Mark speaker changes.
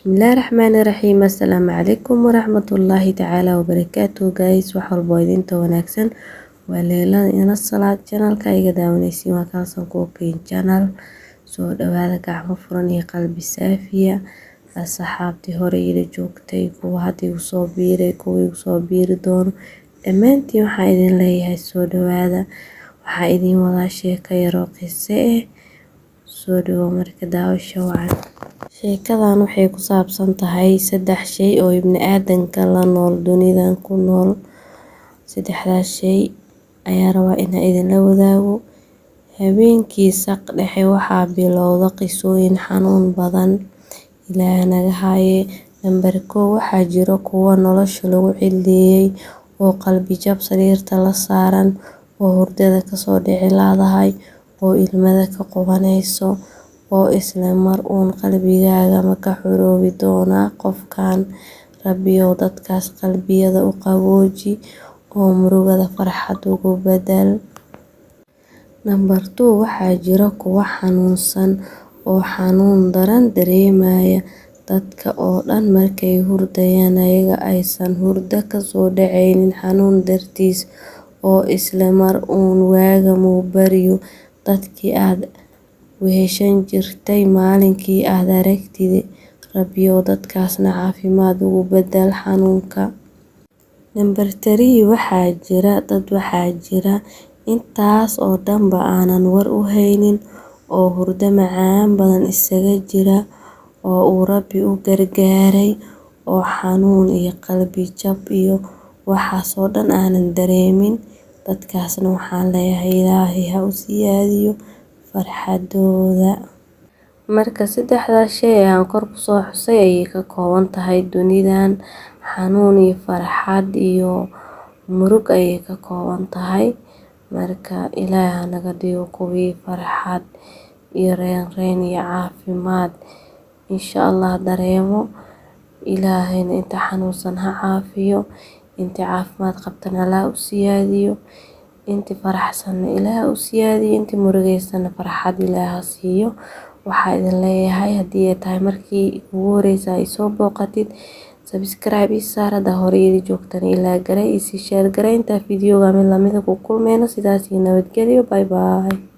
Speaker 1: بسم الله الرحمن الرحيم. السلام عليكم ورحمة الله تعالى وبركاته. جايز waxaa boydinta wanaagsan waa leela ina salaad channelka iga daawanaysiin waa kaasan cooking channel. soo dhawaada gacmo furan iyo qalbi saafiya. asxaabtii hore ila joogtay kuwa hadda igu soo biiray kuwa igu soo biiri doono dhammaantiin waxaan idin leeyahay soo dhawaada. waxaa idin wadaa sheeko yar oo qiso soo dhawo marka daawasho wacan. sheekadan waxay ku saabsan tahay 3 shay oo ibni aadanka la nool dunidan ku nool. 3daas shay ayaa rabaa inaan idin la wadaago. habeenkii saq dhexe waxaa bilowda qisooyin xanuun badan. ilaahay naga haaye. Nambar 1 waxaa jiro kuwa nolosha lagu cileeyay oo qalbi jab sariirta la saaran oo hurdada kasoo dhici laadahay oo ilmada ka qubanayso oo isla mar uun qalbigaaga ma ka xoroobi doonaa qofkan. rabbiyow dadkaas qalbiyada u qabooji oo murugada farxad ugu bedel. Nambar 2 waxaa jiro kuwa xanuunsan oo xanuun daran dareemaya. dadka oo dhan markay hurdayaan ayaga aysan hurda kasoo dhacaynin xanuun dartiis oo isla mar uun waaga muu baryo. dadkii aad weheshan jirtay maalinkii aad aragtid rabbiyow dadkaasna caafimaad ugu bedel xanuunka. Nambar 3 waxaa jira intaas oo dhanba aanan war u haynin oo hurdo macaan badan isaga jira oo uu rabbi u gargaaray oo xanuun iyo qalbi jab iyo waxaas oo dhan aanan dareemin. dadkaasna waxaan leeyahay ilaahay ha u siyaadiyo farxadooda. marka 3daas shay aan kor ku soo xusay ayay ka kooban tahay dunidan. xanuun iyo farxad iyo murug ayay ka kooban tahay. marka ilaahay ha naga dhigo kuwii farxad iyo reen iyo caafimaad insha Allah dareemo. ilaahayna inta xanuunsan ha caafiyo. inta caafimaad qabtana Allah u siyaadiyo. inta faraxsan ilaahay u siyaadiyo. inta murugeysana farxad ilaahay ha siiyo. waxaa idin leeyahay haddii ay tahay markii ugu horeysa ay soo booqatid subscribe ii saar. hadda hore ila joogtana ilaa garay isi share garay. inta fiidiyoga mid lamid ku kulmeyno sidaas iyo nabadgelyo. bye bye.